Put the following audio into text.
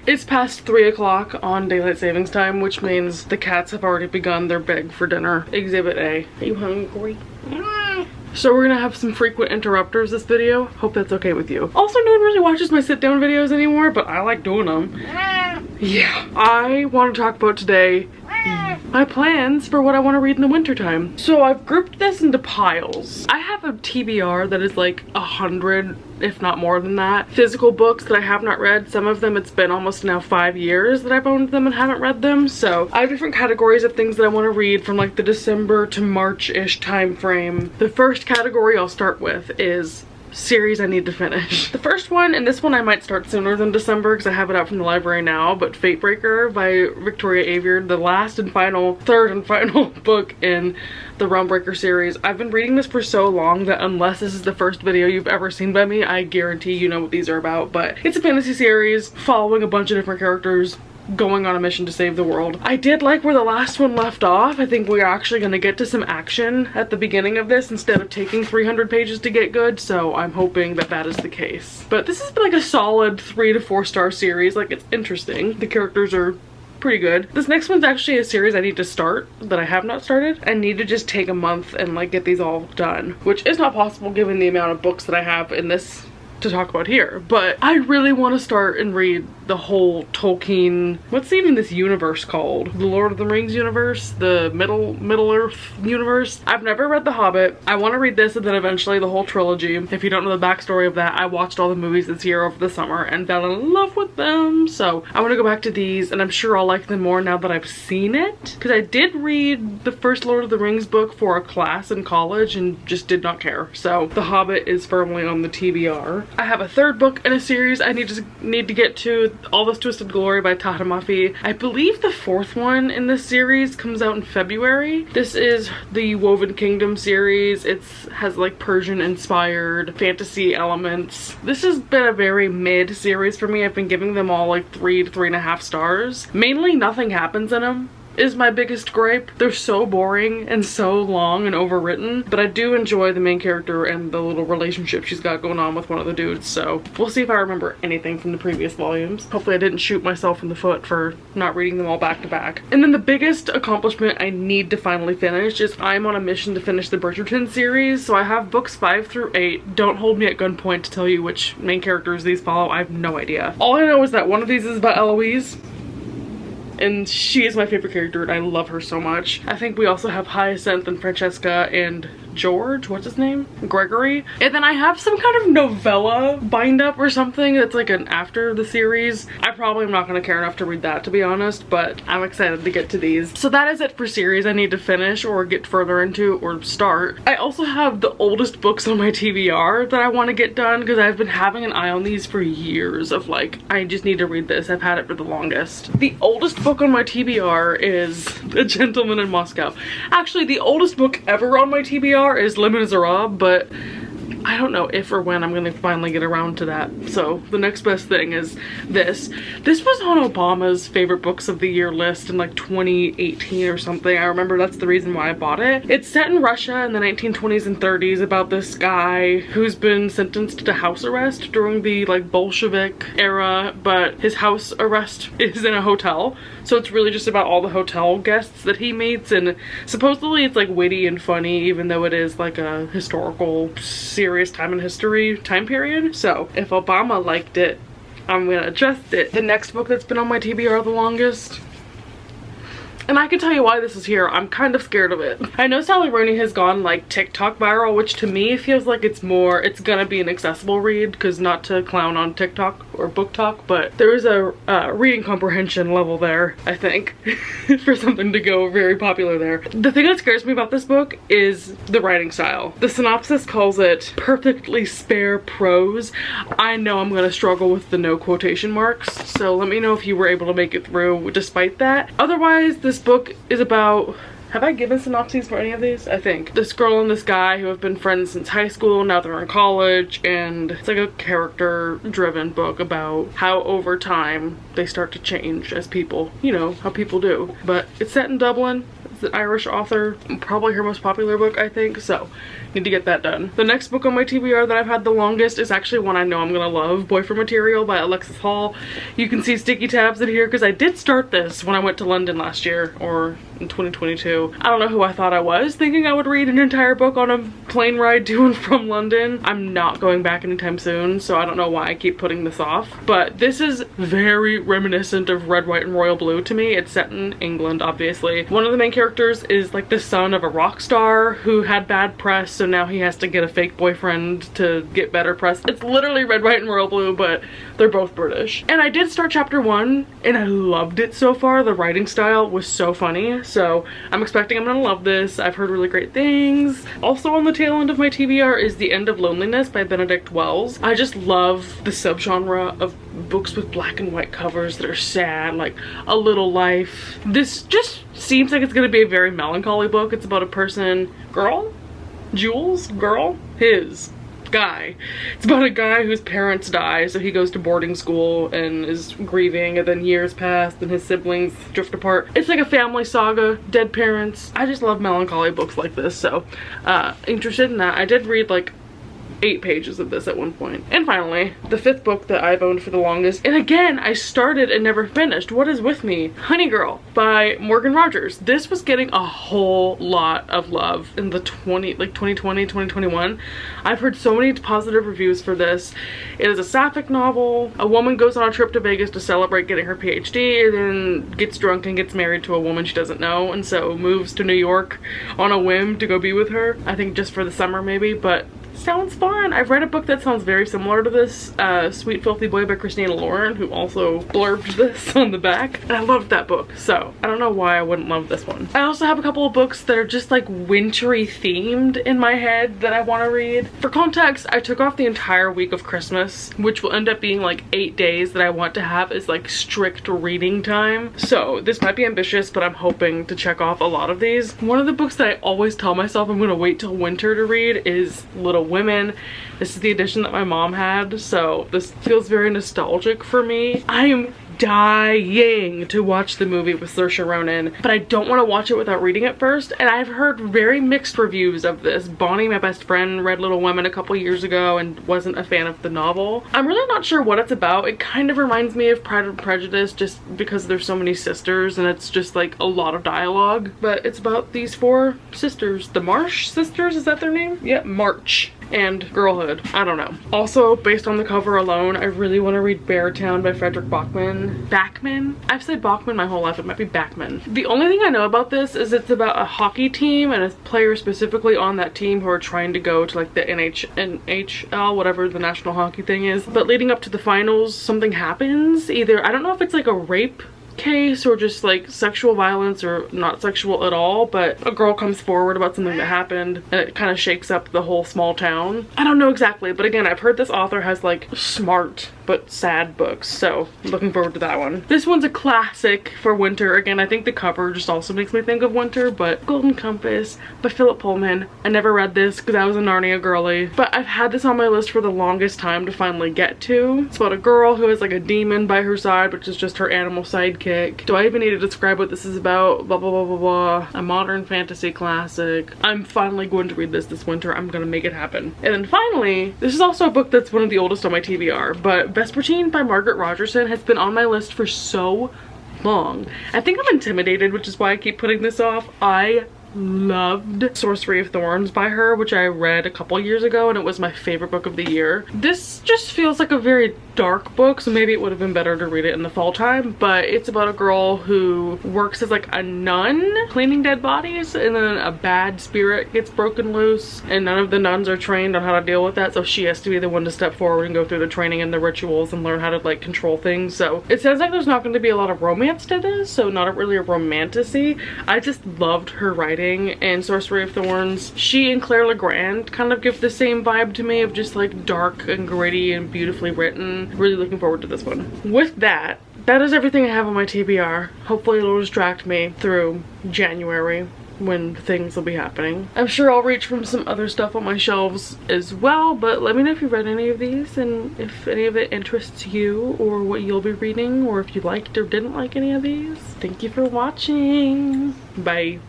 It's past 3 o'clock on daylight savings time, which means the cats have already begun their beg for dinner. Exhibit A. Are you hungry? So we're gonna have some frequent interrupters this video. Hope that's okay with you. Also, no one really watches my sit down videos anymore, but I like doing them. Yeah. I want to talk about today my plans for what I want to read in the wintertime. So I've grouped this into piles. I have a TBR that is like 100, if not more than that, physical books that I have not read. Some of them it's been almost now 5 years that I've owned them and haven't read them. So I have different categories of things that I want to read from like the December to March-ish time frame. The first category I'll start with is series I need to finish. The first one, and this one I might start sooner than December because I have it out from the library now, but Fatebreaker by Victoria Aveyard, the last and final, third and final book in the Realmbreaker series. I've been reading this for so long that unless this is the first video you've ever seen by me, I guarantee you know what these are about. But it's a fantasy series following a bunch of different characters going on a mission to save the world. I did like where the last one left off. I think we're actually going to get to some action at the beginning of this instead of taking 300 pages to get good, so I'm hoping that that is the case. But this has been like a solid 3 to 4 star series. Like, it's interesting. The characters are pretty good. This next one's actually a series I need to start that I have not started. I need to just take a month and like get these all done, which is not possible given the amount of books that I have in this to talk about here. But I really want to start and read the whole Tolkien, what's even this universe called? The Lord of the Rings universe? The Middle Earth universe? I've never read The Hobbit. I want to read this and then eventually the whole trilogy. If you don't know the backstory of that, I watched all the movies this year over the summer and fell in love with them. So I want to go back to these, and I'm sure I'll like them more now that I've seen it. Because I did read the first Lord of the Rings book for a class in college and just did not care. So The Hobbit is firmly on the TBR. I have a third book in a series I need to get to, All This Twisted Glory by Tata Mafi. I believe the fourth one in this series comes out in February. This is the Woven Kingdom series. It has like Persian inspired fantasy elements. This has been a very mid series for me. I've been giving them all like 3 to 3.5 stars. Mainly nothing happens in them is my biggest gripe. They're so boring and so long and overwritten, but I do enjoy the main character and the little relationship she's got going on with one of the dudes, so we'll see if I remember anything from the previous volumes. Hopefully I didn't shoot myself in the foot for not reading them all back to back. And then the biggest accomplishment I need to finally finish is I'm on a mission to finish the Bridgerton series, so I have books 5 through 8. Don't hold me at gunpoint to tell you which main characters these follow. I have no idea. All I know is that one of these is about Eloise, and she is my favorite character and I love her so much. I think we also have Hyacinth and Francesca and George, what's his name? Gregory. And then I have some kind of novella bind up or something that's like an after the series. I probably am not gonna care enough to read that, to be honest, but I'm excited to get to these. So that is it for series I need to finish or get further into or start. I also have the oldest books on my TBR that I want to get done because I've been having an eye on these for years of like, I just need to read this. I've had it for the longest. The oldest book on my TBR is A Gentleman in Moscow. Actually, the oldest book ever on my TBR is Les Miserables, but I don't know if or when I'm gonna finally get around to that. So the next best thing is this. This was on Obama's favorite books of the year list in like 2018 or something. I remember that's the reason why I bought it. It's set in Russia in the 1920s and 30s about this guy who's been sentenced to house arrest during the like Bolshevik era, but his house arrest is in a hotel. So it's really just about all the hotel guests that he meets, and supposedly it's like witty and funny even though it is like a historical serious time in history time period. So if Obama liked it, I'm gonna adjust it. The next book that's been on my TBR the longest, and I can tell you why this is here. I'm kind of scared of it. I know Sally Rooney has gone like TikTok viral, which to me feels like it's gonna be an accessible read, because not to clown on TikTok or book talk, but there is a reading comprehension level there, I think, for something to go very popular there. The thing that scares me about this book is the writing style. The synopsis calls it perfectly spare prose. I know I'm gonna struggle with the no quotation marks, so let me know if you were able to make it through despite that. Otherwise, this book is about, have I given synopses for any of these? I think. This girl and this guy who have been friends since high school, now they're in college, and it's like a character driven book about how over time they start to change as people, you know, how people do. But it's set in Dublin. It's an Irish author, probably her most popular book, I think, so need to get that done. The next book on my TBR that I've had the longest is actually one I know I'm gonna love, Boyfriend Material by Alexis Hall. You can see sticky tabs in here because I did start this when I went to London last year, or in 2022. I don't know who I thought I was, thinking I would read an entire book on a plane ride to and from London. I'm not going back anytime soon, so I don't know why I keep putting this off. But this is very reminiscent of Red, White, and Royal Blue to me. It's set in England, obviously. One of the main characters is like the son of a rock star who had bad press, so now he has to get a fake boyfriend to get better press. It's literally Red, White, and Royal Blue, but they're both British. And I did start chapter 1 and I loved it so far. The writing style was so funny, so I'm expecting I'm gonna love this. I've heard really great things. Also on the tail end of my TBR is The End of Loneliness by Benedict Wells. I just love the subgenre of books with black and white covers that are sad, like A Little Life. This just seems like it's gonna be a very melancholy book. It's about a person, girl? Jules? Girl? His. Guy. It's about a guy whose parents die, so he goes to boarding school and is grieving, and then years pass and his siblings drift apart. It's like a family saga, dead parents. I just love melancholy books like this, so interested in that. I did read like 8 pages of this at one point. And finally, the 5th book that I've owned for the longest, and again I started and never finished. What is with me? Honey Girl by Morgan Rogers. This was getting a whole lot of love in the 2020, 2021. I've heard so many positive reviews for this. It is a sapphic novel. A woman goes on a trip to Vegas to celebrate getting her PhD, and then gets drunk and gets married to a woman she doesn't know, and so moves to New York on a whim to go be with her. I think just for the summer maybe, but sounds fun. I've read a book that sounds very similar to this, Sweet Filthy Boy by Christina Lauren, who also blurbed this on the back, and I loved that book, so I don't know why I wouldn't love this one. I also have a couple of books that are just like wintry themed in my head that I want to read. For context, I took off the entire week of Christmas, which will end up being like 8 days that I want to have as like strict reading time, so this might be ambitious, but I'm hoping to check off a lot of these. One of the books that I always tell myself I'm gonna wait till winter to read is Little Women. This is the edition that my mom had, so this feels very nostalgic for me. I am dying to watch the movie with Saoirse Ronan, but I don't want to watch it without reading it first, and I've heard very mixed reviews of this. Bonnie, my best friend, read Little Women a couple years ago and wasn't a fan of the novel. I'm really not sure what it's about. It kind of reminds me of Pride and Prejudice just because there's so many sisters and it's just like a lot of dialogue, but it's about these 4 sisters. The Marsh sisters, is that their name? Yeah, March. And girlhood. I don't know. Also, based on the cover alone, I really want to read Beartown by Frederick Bachman. Bachman? I've said Bachman my whole life. It might be Bachman. The only thing I know about this is it's about a hockey team and a player specifically on that team who are trying to go to like the NHL, whatever the national hockey thing is. But leading up to the finals, something happens. Either, I don't know if it's like a rape case or just like sexual violence or not sexual at all, but a girl comes forward about something that happened and it kind of shakes up the whole small town. I don't know exactly, but again, I've heard this author has like smart but sad books, so I'm looking forward to that one. This one's a classic for winter. Again, I think the cover just also makes me think of winter, but Golden Compass by Philip Pullman. I never read this because I was a Narnia girly, but I've had this on my list for the longest time to finally get to. It's about a girl who has like a demon by her side, which is just her animal sidekick. Do I even need to describe what this is about? Blah, blah, blah, blah, blah. A modern fantasy classic. I'm finally going to read this winter. I'm gonna make it happen. And then finally, this is also a book that's one of the oldest on my TBR, but Vespertine by Margaret Rogerson has been on my list for so long. I think I'm intimidated, which is why I keep putting this off. I loved Sorcery of Thorns by her, which I read a couple years ago, and it was my favorite book of the year. This just feels like a very dark book, so maybe it would have been better to read it in the fall time, but it's about a girl who works as like a nun cleaning dead bodies, and then a bad spirit gets broken loose, and none of the nuns are trained on how to deal with that, so she has to be the one to step forward and go through the training and the rituals and learn how to like control things. So it sounds like there's not going to be a lot of romance to this, so not really a romantasy. I just loved her writing, and Sorcery of Thorns, she and Claire Legrand kind of give the same vibe to me of just like dark and gritty and beautifully written. Really looking forward to this one. With that is everything I have on my TBR. Hopefully it'll distract me through January when things will be happening. I'm sure I'll reach from some other stuff on my shelves as well, but let me know if you read any of these and if any of it interests you or what you'll be reading, or if you liked or didn't like any of these. Thank you for watching. Bye.